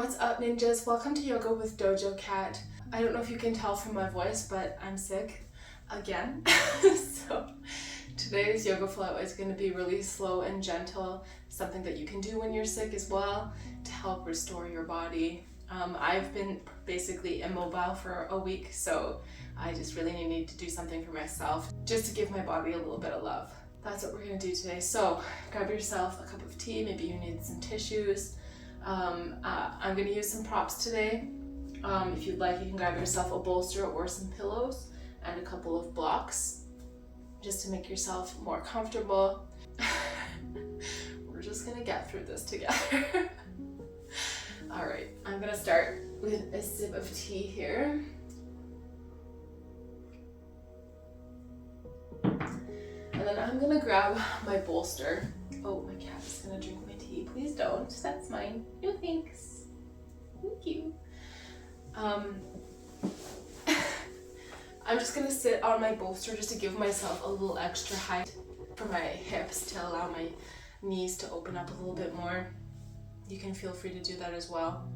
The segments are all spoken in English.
What's up, ninjas? Welcome to Yoga with Dojo Cat. I don't know if you can tell from my voice, but I'm sick again. So today's yoga flow is going to be really slow and gentle, something that you can do when you're sick as well to help restore your body. I've been basically immobile for a week, so I just really need to do something for myself just to give my body a little bit of love. That's what we're going to do today. So grab yourself a cup of tea, maybe you need some tissues. I'm going to use some props today. If you'd like, you can grab yourself a bolster or some pillows and a couple of blocks just to make yourself more comfortable. We're just going to get through this together. All right, I'm going to start with a sip of tea here. And then I'm going to grab my bolster. Oh, my cat is going to drink my tea. Please don't. That's mine. No thanks. Thank you. I'm just going to sit on my bolster just to give myself a little extra height for my hips to allow my knees to open up a little bit more. You can feel free to do that as well.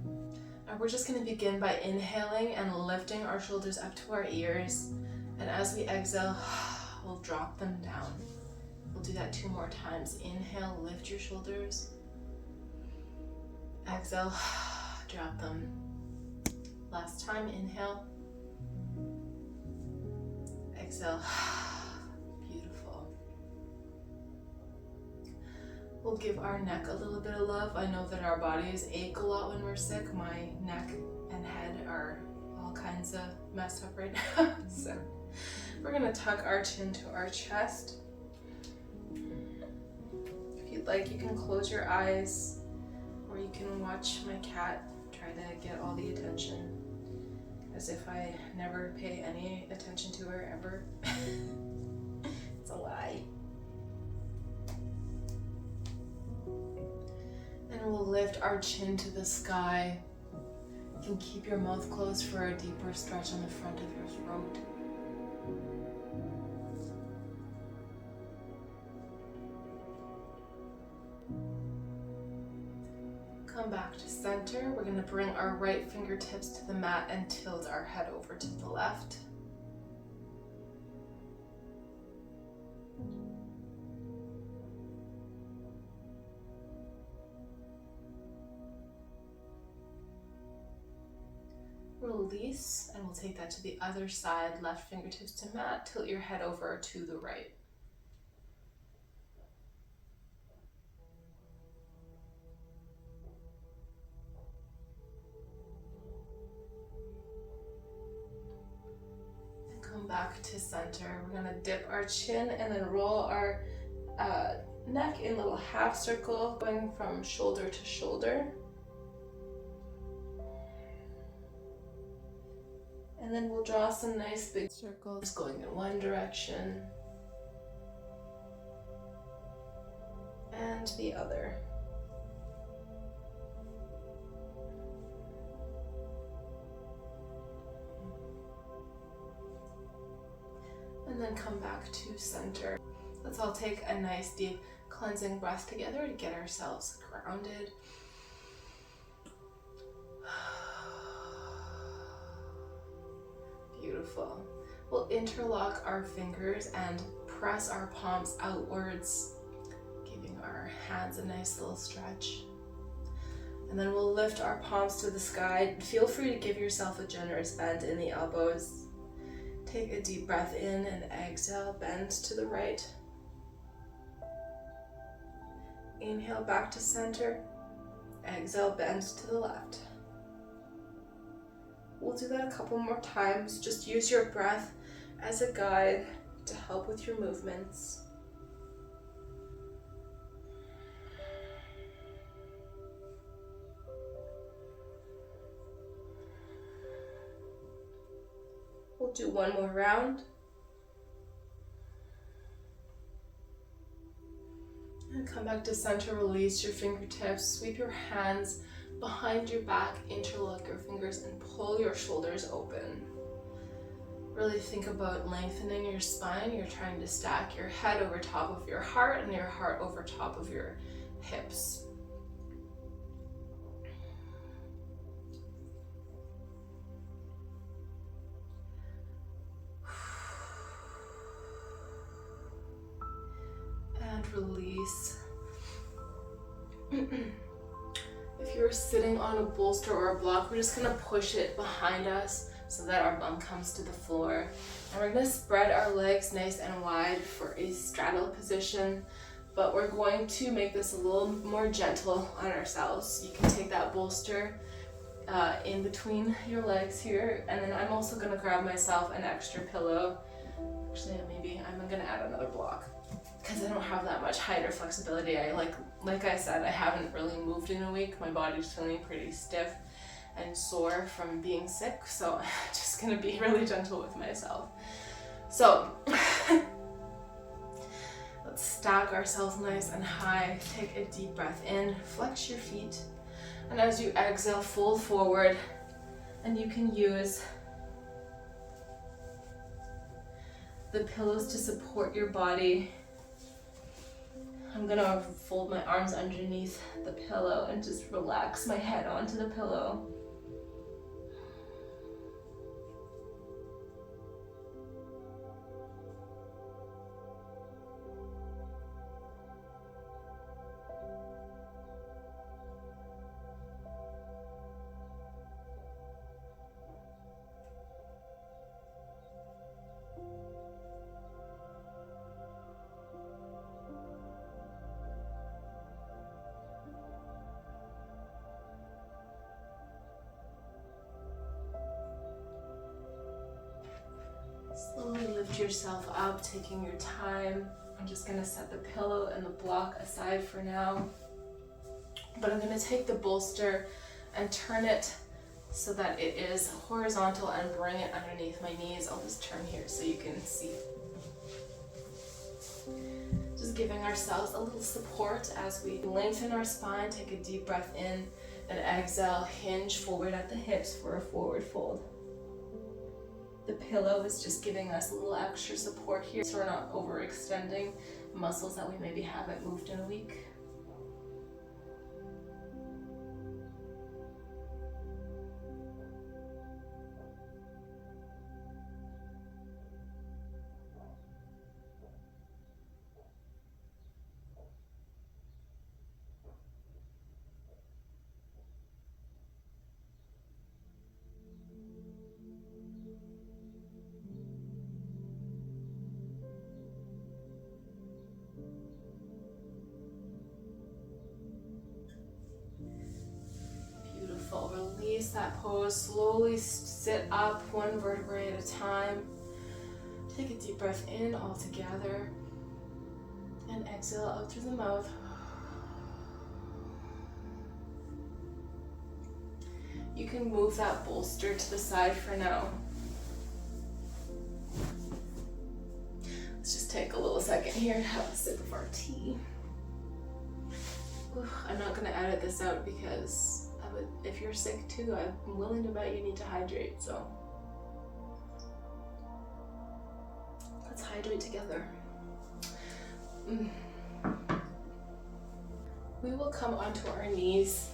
And we're just going to begin by inhaling and lifting our shoulders up to our ears. And as we exhale, we'll drop them down. We'll do that 2 more times. Inhale, lift your shoulders. Exhale, drop them. Last time, inhale. Exhale. Beautiful. We'll give our neck a little bit of love. I know that our bodies ache a lot when we're sick. My neck and head are all kinds of messed up right now. So we're going to tuck our chin to our chest. If you'd like, you can close your eyes, or you can watch my cat try to get all the attention, as if I never pay any attention to her ever. It's a lie. And we'll lift our chin to the sky. You can keep your mouth closed for a deeper stretch on the front of your throat. Come back to center. We're going to bring our right fingertips to the mat and tilt our head over to the left. Release, and we'll take that to the other side. Left fingertips to mat, tilt your head over to the right. And come back to center. We're going to dip our chin and then roll our neck in a little half circle, going from shoulder to shoulder. And then we'll draw some nice big circles going in one direction and the other. And then come back to center. Let's all take a nice deep cleansing breath together to get ourselves grounded. Beautiful. We'll interlock our fingers and press our palms outwards, giving our hands a nice little stretch. And then we'll lift our palms to the sky. Feel free to give yourself a generous bend in the elbows. Take a deep breath in and exhale, bend to the right. Inhale back to center. Exhale, bend to the left. We'll do that a couple more times. Just use your breath as a guide to help with your movements. We'll do one more round. And come back to center, release your fingertips, sweep your hands behind your back, interlock your fingers and pull your shoulders open. Really think about lengthening your spine. You're trying to stack your head over top of your heart and your heart over top of your hips. release. If you're sitting on a bolster or a block, we're just gonna push it behind us so that our bum comes to the floor. And we're gonna spread our legs nice and wide for a straddle position, but we're going to make this a little more gentle on ourselves. You can take that bolster in between your legs here, and then I'm also gonna grab myself an extra pillow. Actually, maybe I'm gonna add another block because I don't have that much height or flexibility. Like I said, I haven't really moved in a week. My body's feeling pretty stiff and sore from being sick, so I'm just gonna be really gentle with myself. So let's stack ourselves nice and high. Take a deep breath in, flex your feet, and as you exhale, fold forward, and you can use the pillows to support your body. I'm gonna fold my arms underneath the pillow and just relax my head onto the pillow. Slowly lift yourself up, taking your time. I'm just gonna set the pillow and the block aside for now. But I'm gonna take the bolster and turn it so that it is horizontal and bring it underneath my knees. I'll just turn here so you can see. Just giving ourselves a little support as we lengthen our spine. Take a deep breath in and exhale, hinge forward at the hips for a forward fold. The pillow is just giving us a little extra support here so we're not overextending muscles that we maybe haven't moved in a week. Release that pose, slowly sit up one vertebrae at a time. Take a deep breath in all together and exhale out through the mouth. You can move that bolster to the side for now. Let's just take a little second here to have a sip of our tea. I'm not going to edit this out because if you're sick too, I'm willing to bet you need to hydrate, so let's hydrate together. We will come onto our knees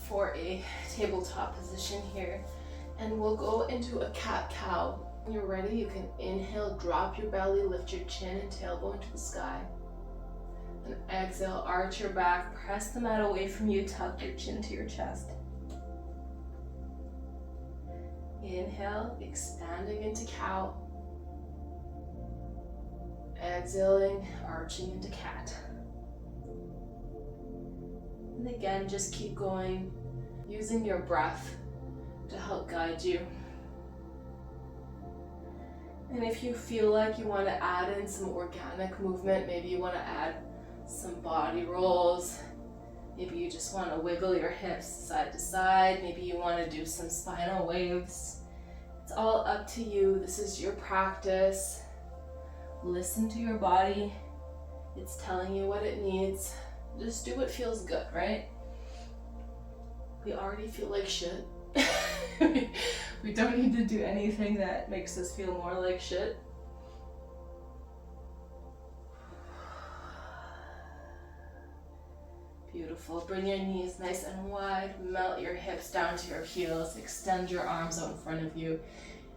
for a tabletop position here, and we'll go into a cat-cow. When you're ready, you can inhale, drop your belly, lift your chin and tailbone to the sky. And exhale, arch your back, press the mat away from you, tuck your chin to your chest. Inhale, expanding into cow. Exhaling, arching into cat. And again, just keep going, using your breath to help guide you. And if you feel like you want to add in some organic movement, maybe you want to add some body rolls, maybe you just want to wiggle your hips side to side, maybe you want to do some spinal waves. It's all up to you. This is your practice. Listen to your body. It's telling you what it needs. Just do what feels good, right? We already feel like shit. We don't need to do anything that makes us feel more like shit. Beautiful. Bring your knees nice and wide. Melt your hips down to your heels. Extend your arms out in front of you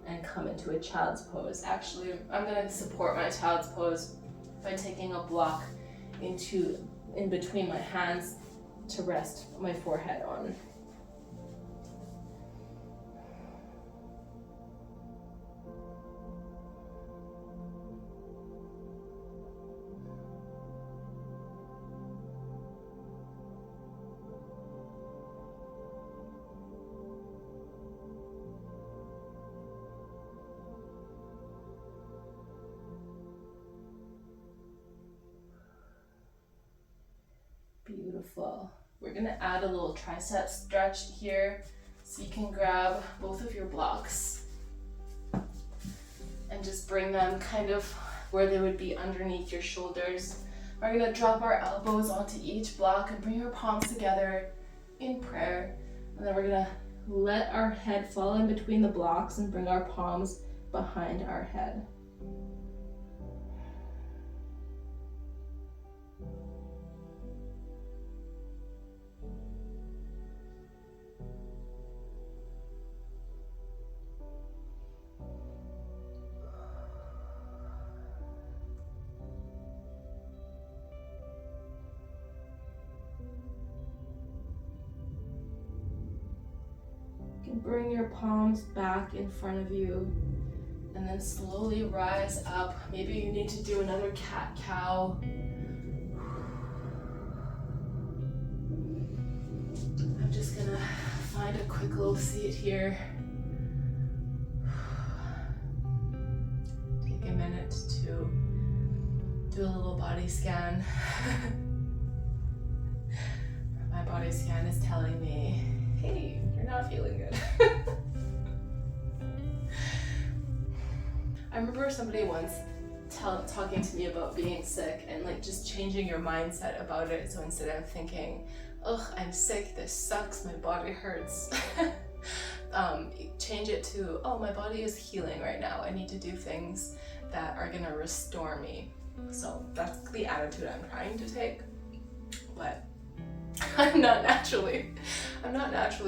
and come into a child's pose. Actually, I'm going to support my child's pose by taking a block in between my hands to rest my forehead on. Beautiful. We're gonna add a little tricep stretch here, so you can grab both of your blocks and just bring them kind of where they would be underneath your shoulders. We're gonna drop our elbows onto each block and bring our palms together in prayer. And then we're gonna let our head fall in between the blocks and bring our palms behind our head. Bring your palms back in front of you and then slowly rise up. Maybe you need to do another cat-cow. I'm just gonna find a quick little seat here. Take a minute to do a little body scan. My body scan is telling me, hey, you're not feeling good. I remember somebody once talking to me about being sick and like just changing your mindset about it. So instead of thinking, ugh, I'm sick, this sucks, my body hurts, change it to, oh, my body is healing right now. I need to do things that are gonna restore me. So that's the attitude I'm trying to take. But I'm not naturally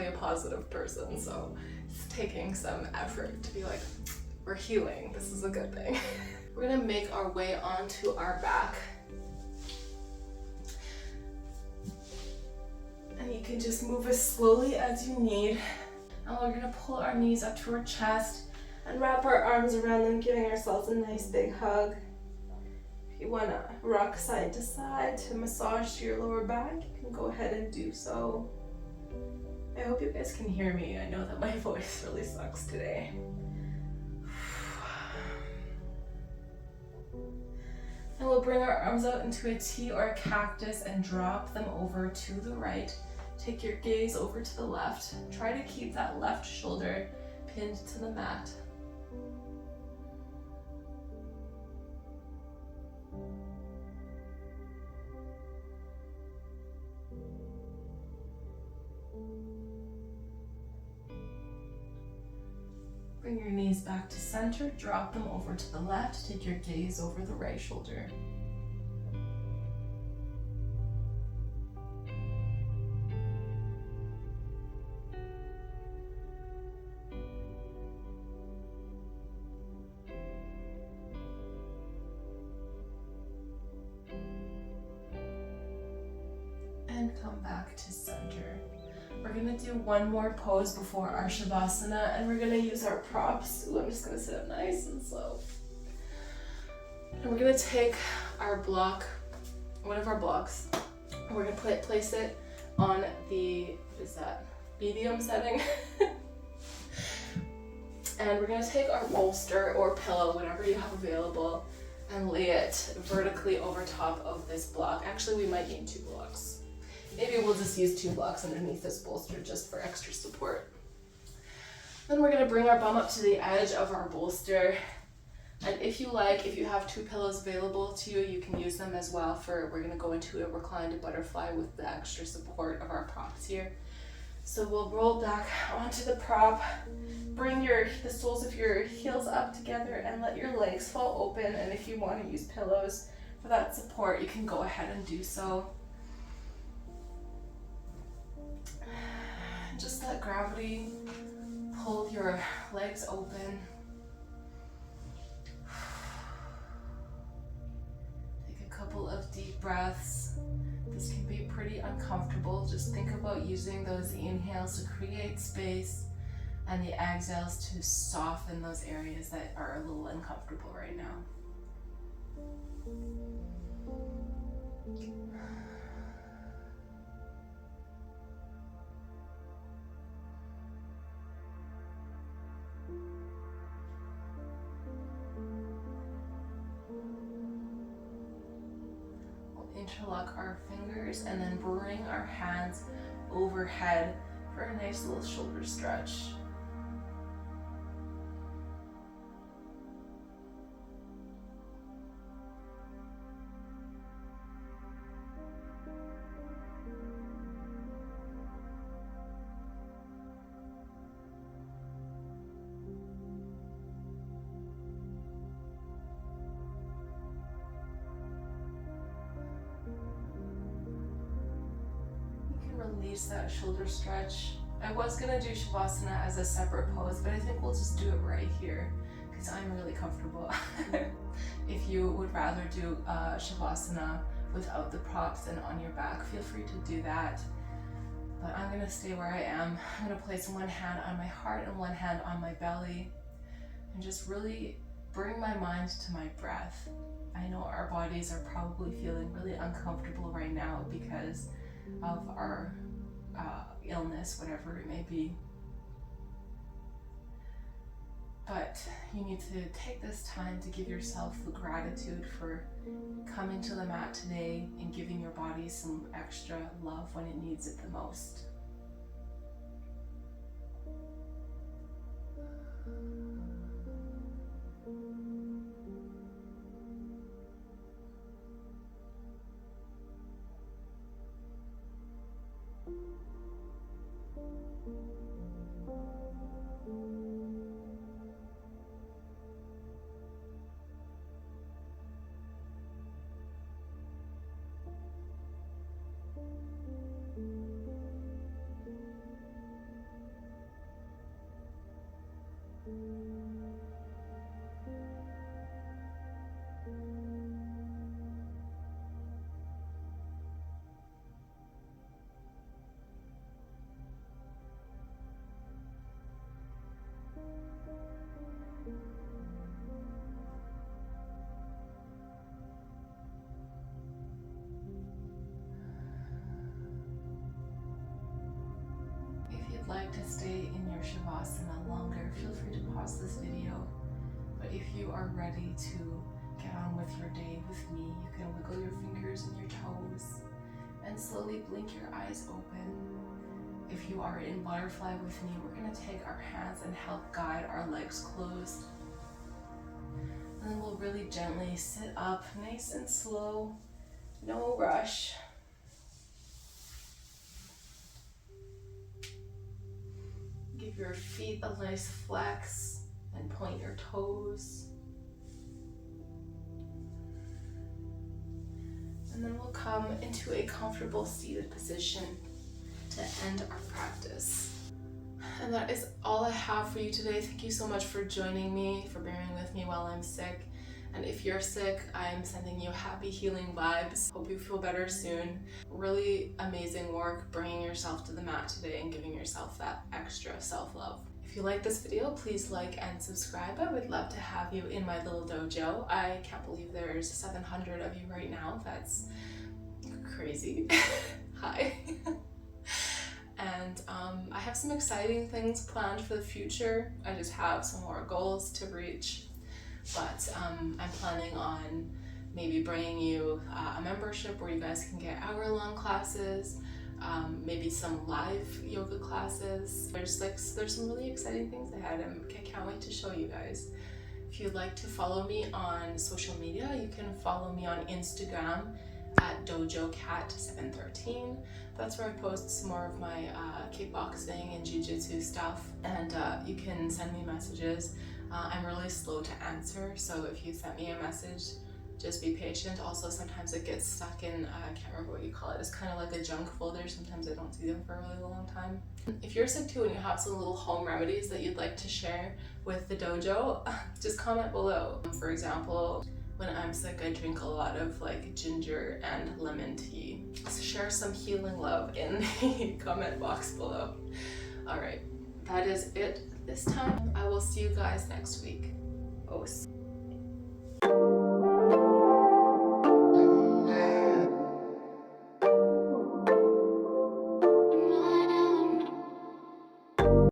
a positive person, so it's taking some effort to be like, we're healing, this is a good thing. We're gonna make our way onto our back. And you can just move as slowly as you need. And we're gonna pull our knees up to our chest and wrap our arms around them, giving ourselves a nice big hug. If you wanna rock side to side to massage your lower back, you can go ahead and do so. I hope you guys can hear me. I know that my voice really sucks today. And we'll bring our arms out into a T or a cactus and drop them over to the right. Take your gaze over to the left. Try to keep that left shoulder pinned to the mat. Bring your knees back to center, drop them over to the left, take your gaze over the right shoulder. And come back to center. We're gonna do one more pose before our Shavasana, and we're gonna use our props. Ooh, I'm just gonna sit up nice and slow. And we're gonna take our block, one of our blocks, and we're gonna place it on the, what is that, medium setting. And we're gonna take our bolster or pillow, whatever you have available, and lay it vertically over top of this block. Actually, we might need 2 blocks. Maybe we'll just use 2 blocks underneath this bolster just for extra support. Then we're gonna bring our bum up to the edge of our bolster. And if you have 2 pillows available to you, you can use them as well we're gonna go into a reclined butterfly with the extra support of our props here. So we'll roll back onto the prop, bring the soles of your heels up together and let your legs fall open. And if you wanna use pillows for that support, you can go ahead and do so. Just let gravity pull your legs open. breaths. This can be pretty uncomfortable. Just think about using those inhales to create space and the exhales to soften those areas that are a little uncomfortable right now. Interlock our fingers and then bring our hands overhead for a nice little shoulder stretch. Release that shoulder stretch. I was gonna do Shavasana as a separate pose, but I think we'll just do it right here because I'm really comfortable. If you would rather do Shavasana without the props and on your back, feel free to do that. But I'm gonna stay where I am. I'm gonna place one hand on my heart and one hand on my belly and just really bring my mind to my breath. I know our bodies are probably feeling really uncomfortable right now because of our illness, whatever it may be. But you need to take this time to give yourself the gratitude for coming to the mat today and giving your body some extra love when it needs it the most. Like to stay in your Shavasana longer, feel free to pause this video. But if you are ready to get on with your day with me, you can wiggle your fingers and your toes and slowly blink your eyes open. If you are in butterfly with me, we're going to take our hands and help guide our legs closed. And then we'll really gently sit up, nice and slow, no rush. Give your feet a nice flex and point your toes. And then we'll come into a comfortable seated position to end our practice. And that is all I have for you today. Thank you so much for joining me, for bearing with me while I'm sick. And if you're sick, I'm sending you happy healing vibes. Hope you feel better soon. Really amazing work bringing yourself to the mat today and giving yourself that extra self-love. If you like this video, please like and subscribe. I would love to have you in my little dojo. I can't believe there's 700 of you right now. That's crazy. Hi. And I have some exciting things planned for the future. I just have some more goals to reach. But I'm planning on maybe bringing you a membership where you guys can get hour-long classes, maybe some live yoga classes. There's some really exciting things ahead, and I can't wait to show you guys. If you'd like to follow me on social media, you can follow me on Instagram at dojocat713. That's where I post some more of my kickboxing and jiu-jitsu stuff, and you can send me messages. I'm really slow to answer, so if you sent me a message, just be patient. Also, sometimes it gets stuck in, I can't remember what you call it, it's kind of like a junk folder. Sometimes I don't see them for a really long time. If you're sick too and you have some little home remedies that you'd like to share with the dojo, just comment below. For example, when I'm sick, I drink a lot of like ginger and lemon tea. So share some healing love in the comment box below. All right, that is it this time. I will see you guys next week. Oh.